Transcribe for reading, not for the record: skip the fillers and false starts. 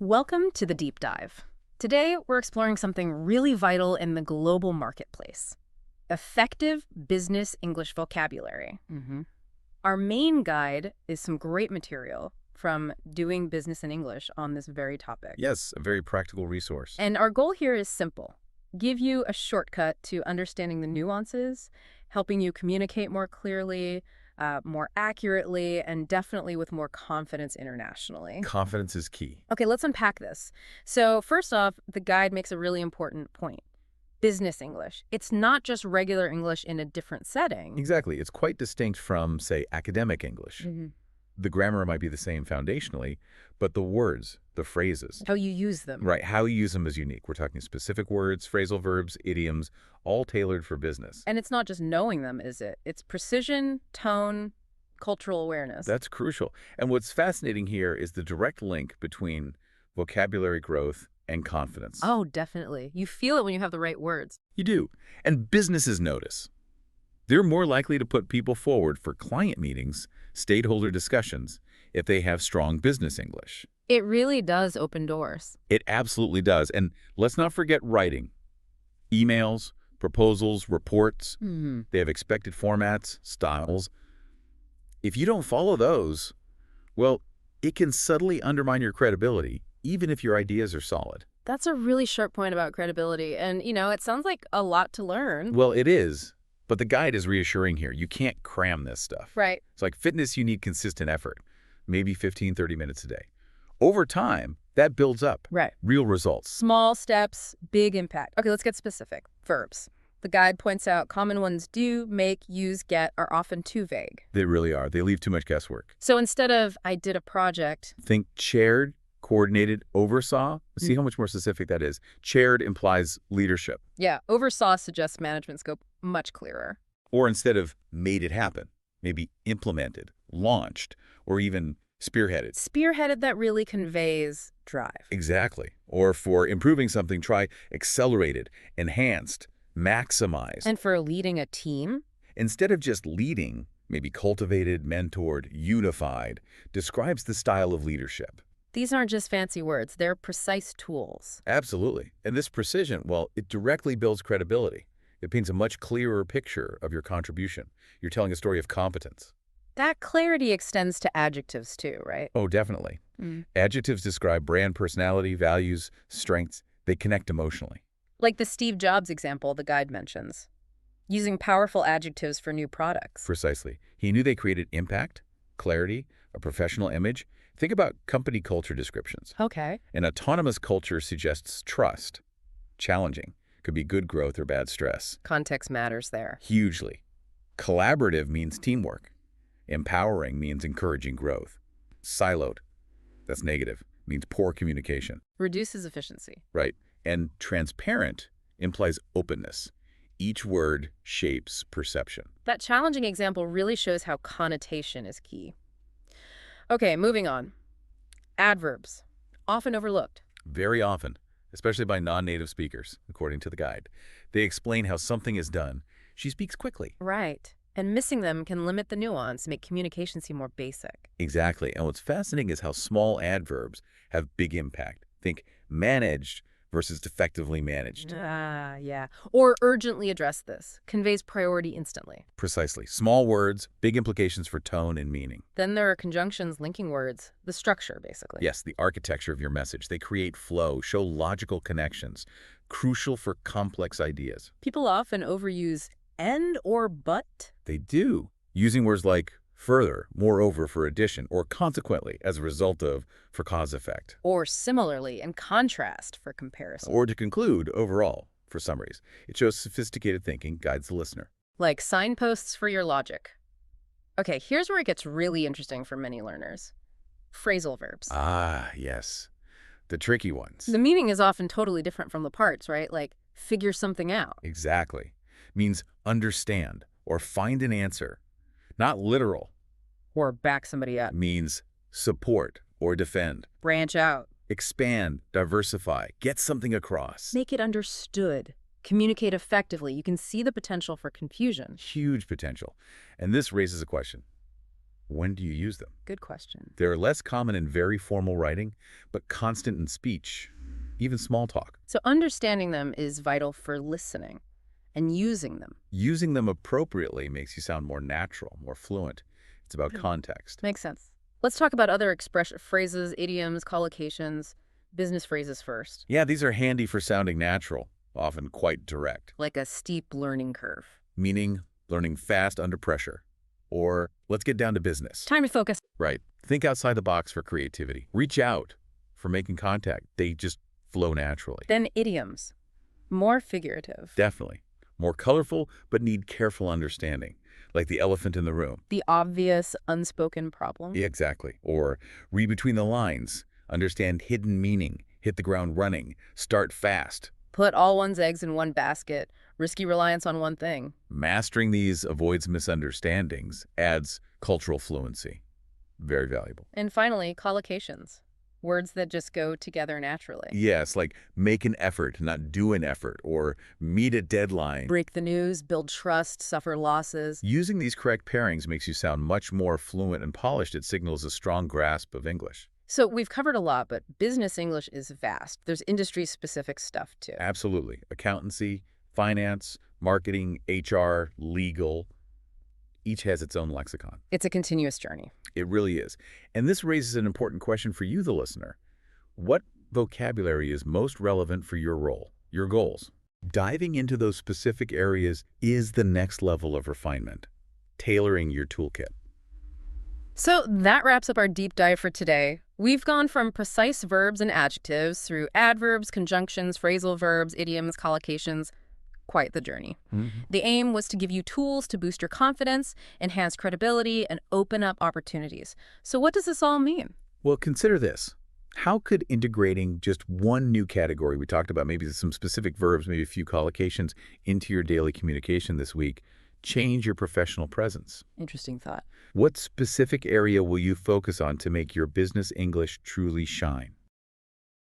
Welcome to the Deep Dive. Today, we're exploring something really vital in the global marketplace: effective business English vocabulary. Our main guide is some great material from Doing Business in English on this very topic. Yes, a very practical resource. And our goal here is simple: give you a shortcut to understanding the nuances, helping you communicate more clearly, more accurately, and definitely with more confidence internationally. Confidence is key. Okay, let's unpack this. So first off, the guide makes a really important point. Business English. It's not just regular English in a different setting. Exactly. It's quite distinct from, say, academic English. Mhm. The grammar might be the same foundationally, but the words, the phrases, How you use them. right, how you use them is unique. We're talking specific words, phrasal verbs, idioms, all tailored for business. And it's not just knowing them, is it? It's precision, tone, cultural awareness. That's crucial. And what's fascinating here is the direct link between vocabulary growth and confidence. Oh, definitely. You feel it when you have the right words. You do. And businesses notice. They're more likely to put people forward for client meetings, stakeholder discussions, if they have strong business English. It really does open doors. It absolutely does. And let's not forget writing. Emails, proposals, reports, they have expected formats, styles. If you don't follow those, well, it can subtly undermine your credibility, even if your ideas are solid. That's a really sharp point about credibility. And, it sounds like a lot to learn. Well, it is, but the guide is reassuring here. You can't cram this stuff. Right. It's like fitness, you need consistent effort, maybe 15, 30 minutes a day. Over time, that builds up. Right. Real results. Small steps, big impact. Okay, let's get specific. Verbs. The guide points out common ones: do, make, use, get are often too vague. They really are. They leave too much guesswork. So instead of I did a project, Think chaired, coordinated, oversaw. See how much more specific that is. Chaired implies leadership. oversaw suggests management scope much clearer. Or instead of made it happen, maybe implemented, launched, or even spearheaded. Spearheaded, that really conveys drive. Exactly. Or for improving something, try accelerated, enhanced, maximized. And for leading a team, Instead of just leading, maybe cultivated, mentored, unified, describes the style of leadership. these aren't just fancy words, they're precise tools. Absolutely. And this precision, well, it directly builds credibility. It paints a much clearer picture of your contribution. You're telling a story of competence. That clarity extends to adjectives too, right? Oh, definitely. Adjectives describe brand personality, values, strengths. They connect emotionally. Like the Steve Jobs example the guide mentions, using powerful adjectives for new products. Precisely. He knew they created impact, clarity, a professional image. Think about company culture descriptions. Okay. An autonomous culture suggests trust. Challenging. Could be good growth or bad stress. Context matters there. Hugely. Collaborative means teamwork. Empowering means encouraging growth. Siloed. That's negative. Means poor communication. Reduces efficiency. Right. And transparent implies openness. Each word shapes perception. That challenging example really shows how connotation is key. Okay, moving on. Adverbs. Often overlooked. Very often, especially by non-native speakers, according to the guide. They explain how something is done. She speaks quickly. Right. And missing them can limit the nuance, make communication seem more basic. Exactly. And what's fascinating is how small adverbs have big impact. Think managed versus defectively managed. Yeah. Or urgently address this. Conveys priority instantly. Precisely. Small words, big implications for tone and meaning. Then there are conjunctions linking words, the structure, basically. Yes, the architecture of your message. They create flow, show logical connections, crucial for complex ideas. People often overuse and or but. They do, using words like further, moreover for addition, or consequently as a result of for cause effect. Or similarly and contrast for comparison. Or to conclude, overall, for summaries. It shows sophisticated thinking, guides the listener. Like signposts for your logic. Okay, here's where it gets really interesting for many learners. Phrasal verbs. Ah, yes. The tricky ones. The meaning is often totally different from the parts, right? Like figure something out. Exactly. Means understand or find an answer. Not literal. Or back somebody up. Means support or defend. Branch out. Expand, diversify, get something across. Make it understood. Communicate effectively. You can see the potential for confusion. Huge potential. And this raises a question. When do you use them? Good question. They're less common in very formal writing, but constant in speech, even small talk. So understanding them is vital for listening and using them. Using them appropriately makes you sound more natural, more fluent. It's about context. Makes sense. Let's talk about other phrases, idioms, collocations, business phrases first. Yeah, these are handy for sounding natural, often quite direct. Like a steep learning curve. Meaning learning fast under pressure. Or let's get down to business. Time to focus. Right. Think outside the box for creativity. Reach out for making contact. They just flow naturally. Then idioms. More figurative. Definitely. More colorful, but need careful understanding. Like the elephant in the room. The obvious unspoken problem. Yeah, exactly. Or read between the lines. Understand hidden meaning. Hit the ground running. Start fast. Put all one's eggs in one basket. Risky reliance on one thing. Mastering these avoids misunderstandings, adds cultural fluency. Very valuable. And finally, collocations. Words that just go together naturally. Yes, like make an effort, not do an effort, or meet a deadline. Break the news, build trust, suffer losses. Using these correct pairings makes you sound much more fluent and polished. It signals a strong grasp of English. So we've covered a lot, but business English is vast. There's industry-specific stuff, too. Absolutely. Accountancy, finance, marketing, HR, legal, each has its own lexicon. It's a continuous journey. It really is. And this raises an important question for you, the listener. What vocabulary is most relevant for your role, your goals? Diving into those specific areas is the next level of refinement, tailoring your toolkit. So that wraps up our deep dive for today. We've gone from precise verbs and adjectives through adverbs, conjunctions, phrasal verbs, idioms, collocations. Quite the journey. The aim was to give you tools to boost your confidence, enhance credibility, and open up opportunities. So what does this all mean? Well, consider this. How could integrating just one new category, we talked about maybe some specific verbs, maybe a few collocations, into your daily communication this week, change your professional presence? Interesting thought. What specific area will you focus on to make your business English truly shine?